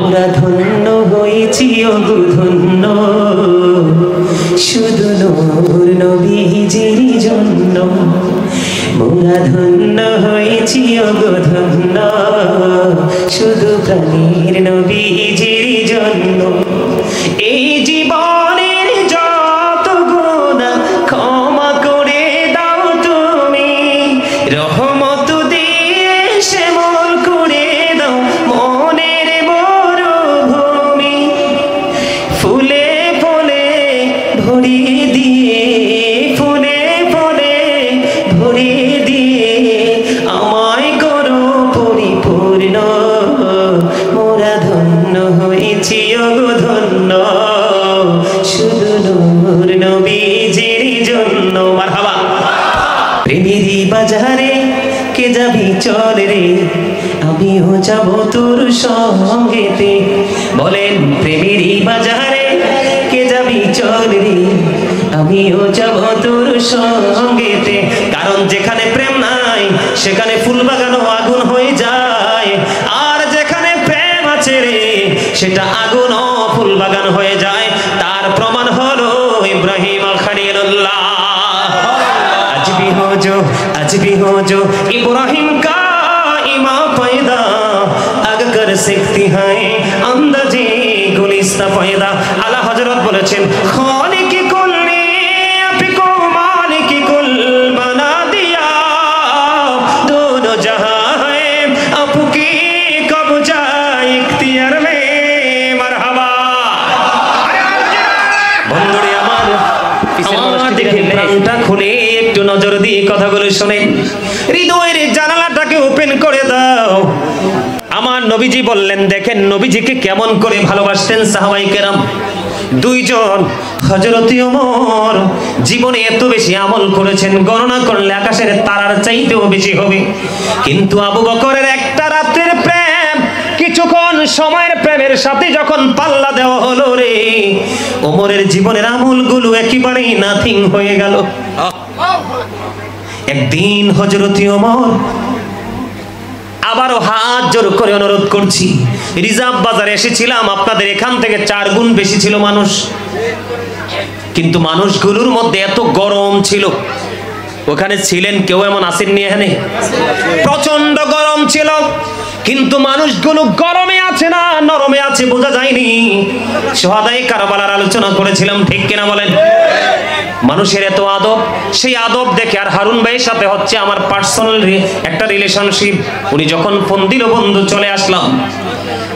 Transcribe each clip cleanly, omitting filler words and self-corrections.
মোরা ধন্য হয়েছি ওগো ধন্য, শুধু নূর নবীজির জন্য। মোরা ধন্য হয়েছি ওগো ধন্য, শুধু প্রাণীর নবীজির জন্য। এই জীবনের যত গুনাহ ক্ষমা করে দাও তুমি, রহমত দিয়ে শ্যামল করে দাও মনের মরুভূমি। ফুলে ফুলে ভরিয়ে দিয়ে, ফুলে ফুলে ভরিয়ে দিয়ে আমায় করো পরিপূর্ণ। মোরা ধন্য হয়েছি ওগো ধন্য, শুধু নূর নবীজির জন্য। মারহাবা। প্রেমেরই বাজারে কে যাবি চল রে, আমিও যাব তোর সঙ্গেতে। বলেন প্রেমেরই বাজারে কে যাবি চল রে, আমিও যাব তোর সঙ্গেতে। কারণ যেখানে প্রেম নাই সেখানে ফুল বাগানো আগুন হয়ে যায়, আর যেখানে প্রেম আছে রে সেটা আগুন ও ফুল বাগান হয়ে যায়। তার প্রমাণ হলো ইব্রাহিম খলিলুল্লাহ। आज भी हो जो इब्राहिम का इमाम पैदा, अगर सीखती हैं अंदाजे गुलिस्ता पैदा। आला हजरत বলেছেন खालिक कुल ने आपको मालिक कुल बना दिया, दोनों जहां है आपकी कब्जा इख्तियार में। मरहबा। বন্ধুরে আমার দেখে প্রাণটা খুলে একটু নজর দিয়ে কথাগুলো শুনেন, হৃদয়ের জানালাটাকে ওপেন করে দাও। আমার নবীজি বললেন, দেখেন নবীজিকে কেমন করে ভালোবাসতেন সাহাবায়ে কেরাম। দুইজন হযরত ওমর জীবনে এত বেশি আমল করেছেন, গণনা করলে আকাশের তারার চাইতেও বেশি হবে। কিন্তু আবু বকরের একটা রাতের প্রেম, কিছুক্ষণ সময়ের প্রেমের সাথে যখন পাল্লা দেওয়া হলো রে, ওমরের জীবনের আমলগুলো একেবারেই নাথিং হয়ে গেল। একদিন হযরত ওমর, আবারও হাত জোর করে অনুরোধ করছি, রিজার্ভ বাজারে এসেছিলাম, আপনাদের এখান থেকে 4 গুণ বেশি ছিল মানুষ, কিন্তু মানুষগুলোর মধ্যে এত গরম ছিল। ওখানে ছিলেন কেউ এমন আসেননি? এখানে প্রচন্ড গরম ছিল, কিন্তু মানুষগুলো গরমে আছে না নরমে আছে বোঝা যায়নি। শুহাদায়ে কারবালার আলোচনা করেছিলাম, ঠিক কিনা বলেন? মানুষের এত আদব, সেই আদব দেখে আর হারুন ভাইয়ের সাথে হচ্ছে আমার পার্সোনাল একটা রিলেশনশিপ। উনি যখন ফোন দিল, বন্ধু চলে আসলাম।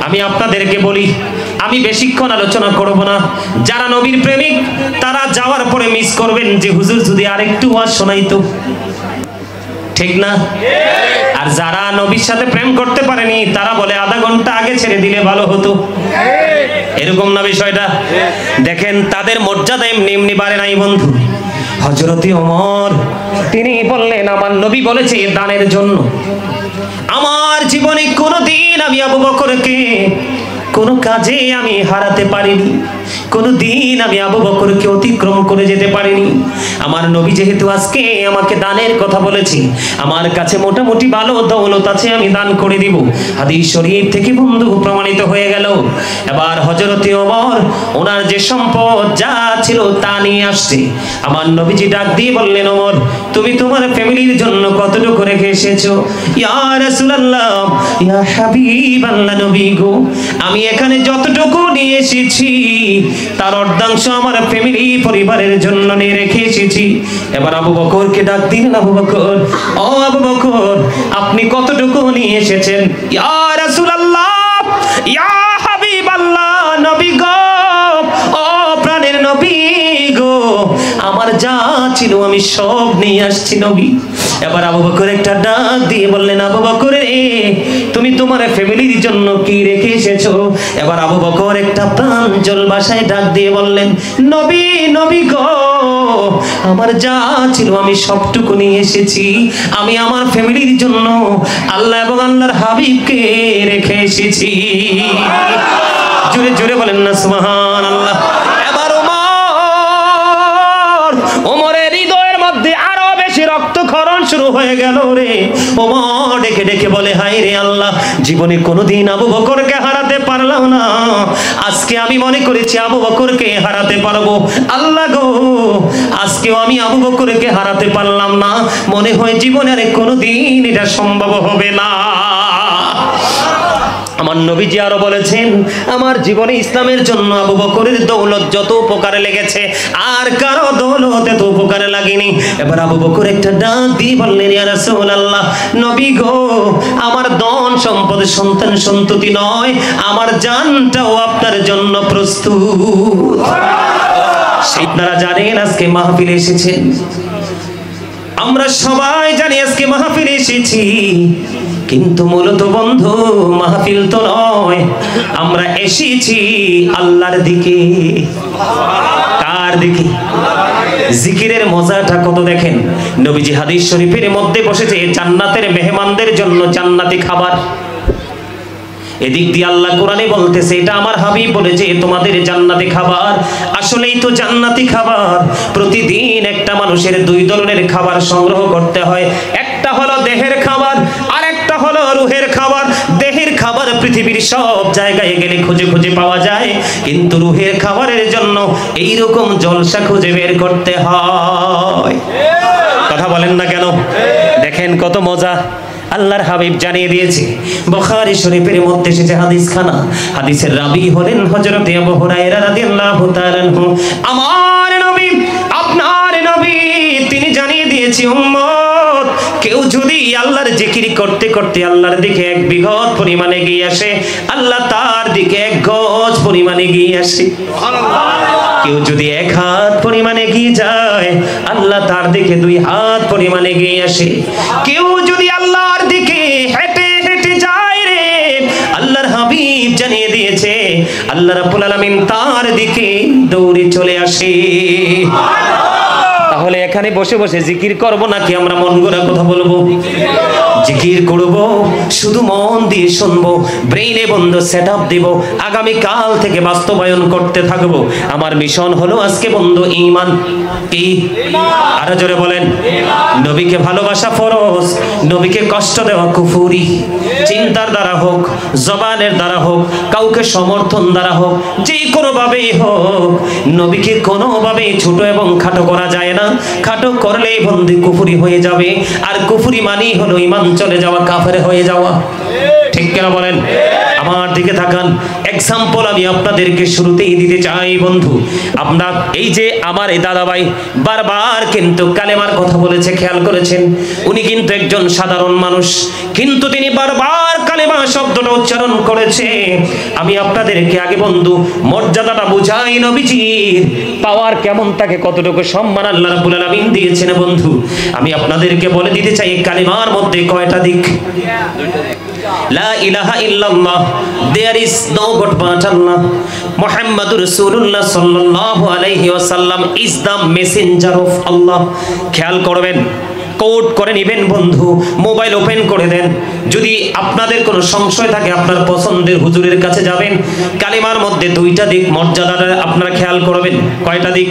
আমি আপনাদেরকে বলি, আমি বেশিক্ষণ আলোচনা করব না। যারা নবীর প্রেমিক তারা যাওয়ার পরে মিস করবেন যে হুজুর যদি আরেকটু ওয়াজ শোনাইতো, ঠিক না? আর যারা নবীর সাথে প্রেম করতে পারেনি তারা বলে আধা ঘন্টা আগে ছেড়ে দিলে ভালো হতো। এরকম না বিষয়টা? দেখেন তাদের মর্যাদা এমনি এমনি বাড়ে নাই বন্ধু। হযরত ওমর তিনি বললেন, আমার নবী বলেছে দানের জন্য। আমার জীবনে কোনোদিন আমি আবু বকরকে কোনো কাজে আমি হারাতে পারিনি, কোনোদিন আমি আবু বকরকে অতিক্রম করে যেতে পারিনি। আমার নবী যেহেতু আজকে আমাকে দানের কথা বলেছে, আমার কাছে মোটামুটি ভালো দৌলত আছে, আমি দান করে দিব। হাদিস শরীফ থেকে বন্ধু প্রমাণিত হয়ে গেল। এবার হযরত ওমর ওনার যে সম্পদ যা ছিল তা নিয়ে আসছে। আমার নবীজি ডাক দিয়ে বললেন, ওমর তুমি তোমার ফ্যামিলির জন্য কতটুকু রেখে এসেছো? ইয়া রাসূলুল্লাহ, ইয়া হাবিবাল্লাহ, নবী গো, আমি এখানে যতটুকু নিয়ে এসেছি তার অর্ধাংশ আমার ফ্যামিলি পরিবারের জন্য নিয়ে রেখে এসেছি। এবার আবু বকরকে ডাক দিলেন, আবু বকর, ও আবু বকর আপনি কতটুকু নিয়ে এসেছেন? ইয়া রাসূলুল্লাহ, ইয়া হাবিবাল্লাহ, নবী গো, ও প্রাণের নবী গো, আমার যা ছিল আমি সব নিয়ে আসছি নবী। এবার আবু বকর একটা ডাক দিয়ে বললেন, আবু বকর রে, তুমি তোমার ফ্যামিলির জন্য কি রেখে এসেছো? এবার আবু বকর একটা প্রাঞ্জল ভাষায় ডাক দিয়ে বললেন, নবী, নবী গো, আমার যা ছিল আমি সবটুকু নিয়ে এসেছি। আমি আমার ফ্যামিলির জন্য আল্লাহ এবং আল্লাহর হাবিবকে রেখে এসেছি। জোরে জোরে বলেন না সুবহানাল্লাহ। এবার ওমরের হৃদয়ের মধ্যে আরো বেশি রক্তক্ষরণ শুরু হয়ে গেল রে। ওমর ডেকে ডেকে বলে, হায় রে আল্লাহ, জীবনে কোনোদিন আবু বকরকে হারাতে পারলাম না, আমি মনে করেছি আবু বকরকে হারাতে পারবো, আল্লাহ গো আজকেও আমি আবু বকরকে হারাতে পারলাম না, মনে হয় জীবনে আর কোনোদিন এটা সম্ভব হবে না। আমার নবীজি আরো বলেছেন, আমার জীবনে ইসলামের জন্য আবু বকরের দৌলত যত উপকারে লেগেছে আর কারো দৌলত এত উপকারে লাগেনি। এবার আবু বকর একটা ডাক দিয়ে বললেন, ইয়া রাসূলুল্লাহ, নবী গো আমার ধন সম্পদ সন্তান সন্ততি নয়, আমার জানটাও আপনার জন্য প্রস্তুত। আপনারা জানেন আজকে মাহফিলে এসেছেন, আমরা সবাই জানি আজকে মাহফিলে এসেছি, কিন্তু মূলত বন্ধু মাহফিল তো নয়, আমরা এসেছি আল্লাহর দিকে। কার দিকে? জিকিরের মজাটা কত দেখেন। নবীজি হাদিস শরীফের মধ্যে বসেছে জান্নাতের মেহমানদের জন্য জান্নাতি খাবার। এদিক দিয়ে আল্লাহ কোরআনে বলতেছে, এটা আমার হাবিব বলেছে তোমাদের জান্নাতি খাবার। আসলেই তো জান্নাতি খাবার। প্রতিদিন একটা মানুষের দুই ধরনের খাবার সংগ্রহ করতে হয়, একটা হলো দেহের খাবার আর একটা হলো রুহের খাবার। দেহের খাবার পৃথিবীর সব জায়গায় গেলে খুঁজে খুঁজে পাওয়া যায়, কিন্তু রুহের খাবারের জন্য এইরকম জলসা খুঁজে বের করতে হয়। কথা বলেন না কেন? দেখেন কত মজা। আল্লাহর হাবিব জানিয়ে দিয়েছে, বুখারী শরীফের মধ্যে এসেছে হাদিস খানা। হাদিসের রাবী হলেন হযরত আবু হুরায়রা রাদিয়াল্লাহু তাআলা আনহু। আমার নবী, আপনার নবী, তিনি জানিয়ে দিয়েছে উম্মত, কেউ যদি আল্লাহর জিকির করতে করতে আল্লাহর দিকে এক বিঘত পরিমাণে এগিয়ে আসে, আল্লাহ তার দিকে এক গজ পরিমাণে এগিয়ে আসে। কেউ যদি এক হাত পরিমাণে এগিয়ে যায়, আল্লাহ তার দিকে দুই হাত পরিমাণে এগিয়ে আসে। কেউ যদি আল্লাহর দিকে হেঁটে হেঁটে যায় রে, আল্লাহর হাবিব জানিয়ে দিয়েছে আল্লাহ রাব্বুল আলামিন তার দিকে দৌড়ে চলে আসে। তাহলে এখানে বসে বসে জিকির করব নাকি আমরা মন গড়া কথা বলবো? জিকির করব, শুধু মন দিয়ে শুনবো, ব্রেইনে বন্ধ সেটআপ দিব, আগামী কাল থেকে বাস্তবায়ন করতে থাকবো। আমার মিশন হলো আজকে বন্ধু ঈমান। কি? আরো জোরে বলেন। নবীকে ভালোবাসা ফরজ, নবীকে কষ্ট দেওয়া কুফরি। চিন্তার দ্বারা হোক, জবানের দ্বারা হোক, কাউকে সমর্থন দ্বারা হোক, যে কোনো ভাবেই হোক, নবীকে কোনোভাবেই ছোট এবং খাটো করা যায় না। খাটো করলেই বন্ধু কুফরি হয়ে যাবে, আর কুফরি মানেই হলো ঈমান চলে যাওয়া, কাফের হয়ে যাওয়া। ঠিক কেন বলেন? আমার দিকে তাকান। এক্সাম্পল আমি আপনাদেরকে শুরুতেই দিতে চাই বন্ধু। আপনার এই যে আমার এই দাদাভাই বারবার কিন্তু কালেমার কথা বলেছে, খেয়াল করেছেন? উনি কিন্তু একজন সাধারণ মানুষ, কিন্তু তিনি বারবার কালেমা শব্দটা উচ্চারণ করেছে। আমি আপনাদেরকে আগে বন্ধু মর্যাদাটা বুঝাই, নবীজির পাওয়ার কেমন থাকে, কতটুকু সম্মান আল্লাহ রাব্বুল আলামিন দিয়েছেন বন্ধু। আমি আপনাদেরকে বলে দিতে চাই কালেমার মধ্যে কয়টা দিক? লা ইলাহা ইল্লাল্লাহ, there is no god but Allah, মুহাম্মাদুর রাসূলুল্লাহ সাল্লাল্লাহু আলাইহি ওয়াসাল্লাম is the messenger of Allah। খেয়াল করবেন, কোড করে নেবেন বন্ধু, মোবাইল ওপেন করে দেন। যদি আপনাদের কোনো সংশয় থাকে আপনার পছন্দের হুজুরের কাছে যাবেন। কালিমার মধ্যে দুইটা দিক মর্যাদাটা আপনারা খেয়াল করবেন। কয়টা দিক?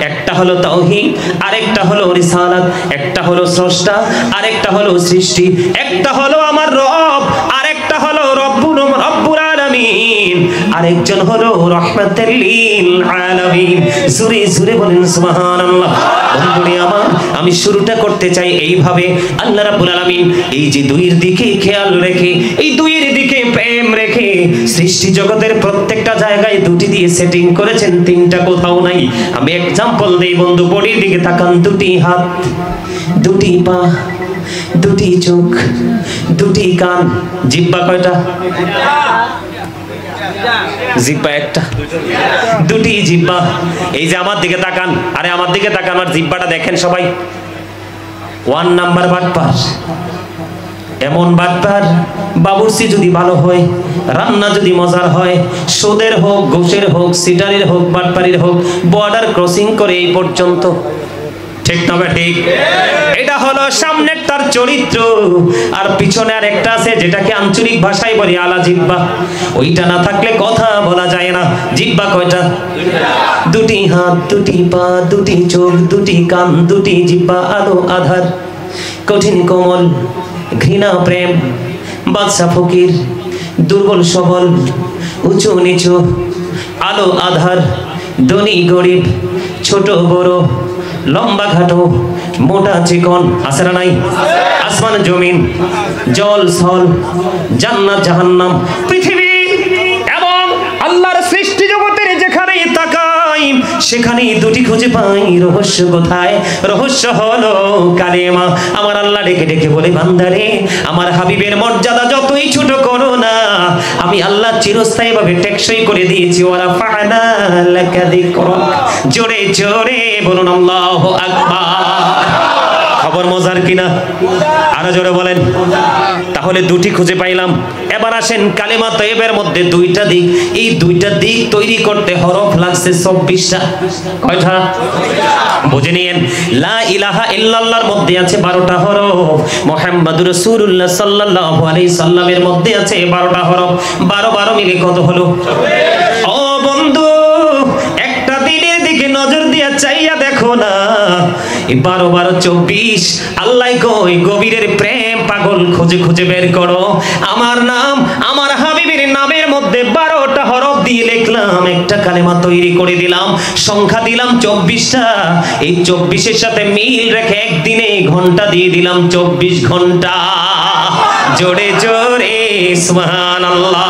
একটা হলো তাওহীদ, আরেকটা হলো রিসালাত। একটা হলো স্রষ্টা, আরেকটা হলো সৃষ্টি। একটা হলো আমার রব, আরেকটা হলো রব্বুল আলামিন, আরেকজন হলো রাহমাতুল লিল আলামিন। জোরে জোরে বলেন সুবহানাল্লাহ। বন্ধুরে আমার, আমি শুরুটা করতে চাই এইভাবে। আল্লাহ রাব্বুল আলামিন এই যে দুইয়ের দিকে খেয়াল রেখে, এই দুইয়ের দিকে প্রেম রেখে সৃষ্টি জগতের প্রত্যেকটা জায়গায় দুটি দিয়ে সেটিং করেছেন, তিনটা কোথাও নাই। আমি এক্সাম্পল দেই বন্ধু। বডির দিকে তাকান, দুটি হাত, দুটি পা, দুটি চোখ, দুটি কান। জিহ্বা কয়টা? জিহ্বা একটা, দুটি জিহ্বা। এই যে আমার দিকে তাকান, আরে আমার দিকে তাকান, আর জিহ্বাটা দেখেন সবাই। 1 নাম্বার বাটপার। এমন বাটপার, বাবুর্চি যদি ভালো হয়, রান্না যদি মজার হয়, সুদের হোক, ঘুষের হোক, সিটারের হোক, বাটপারির হোক, বর্ডার ক্রসিং করে এই পর্যন্ত। ঠিক না ঠিক? এটা হলো সামনের তার চরিত্র, আর পিছনে আর একটা আছে যেটাকে আঞ্চলিক ভাষায় বলি আলা জিহ্বা। ওইটা না থাকলে কথা বলা যায় না। জিহ্বা কয়টা? দুটি হাত, দুটি পা, দুটি চোখ, দুটি কান, দুটি জিহ্বা, আলো আধার, কঠিন কোমল, ঘৃণা প্রেম, বাদশা ফকির, দুর্বল সবল, উঁচু নিচু, আলো আধার, ধনী গরিব, ছোট বড়, লম্বা খাটো, মোটা চিকন, আছে না নাই? আসমান জমিন, জল স্থল, জান্নাত জাহান্নাম, পৃথিবী এবং আল্লাহর সৃষ্টি জগতের যেখানেই তাকাই সেখানেই দুটি খুঁজে পাই রহস্য। কোথায়? রহস্য হলো কালেমা। আমার আল্লাহ ডেকে ডেকে বলে, বান্দারে আমার হাবিবের মর্যাদা যতই ছোট করো না, আমি আল্লাহ চিরস্থায়ী ভাবে টেকসই করে দিয়েছি। ওয়া রাফা'না লাকা যিকরাক। জোরে জোরে বলুন আল্লাহু আকবার। খবর মজার কিনা? আরো জোরে বলেন। তাহলে দুটি খুঁজে পাইলাম। এবার আসেন কালেমা তয়্যিবের মধ্যে দুইটা দিক, এই দুইটা দিক তৈরি করতে হরফ লাগছে 24টা। কয়টা? বুঝে নিয়েন। লা ইলাহা ইল্লাল্লাহর মধ্যে আছে 12টা হরফ, মুহাম্মাদুর রাসূলুল্লাহ সাল্লাল্লাহু আলাইহি সাল্লামের মধ্যে আছে 12টা হরফ। 12 মিলে কত হলো? ও বন্ধু, একটা দিনের দিকে নজর দিয়া চাইয়া দেখো না, 12 24। আল্লাহ কই গভীরের প্রেম পাগল খুঁজে খুঁজে বের করো। আমার নাম, আমার হাবিবের নামের মধ্যে 12টা হরফ দিয়ে লিখলাম, একটা কালেমা তৈরি করে দিলাম, সংখ্যা দিলাম 24টা। এই 24-এর সাথে মিল রেখে একদিনে ঘন্টা দিয়ে দিলাম 24 ঘন্টা। জোরে জোরে সুবহানাল্লাহ।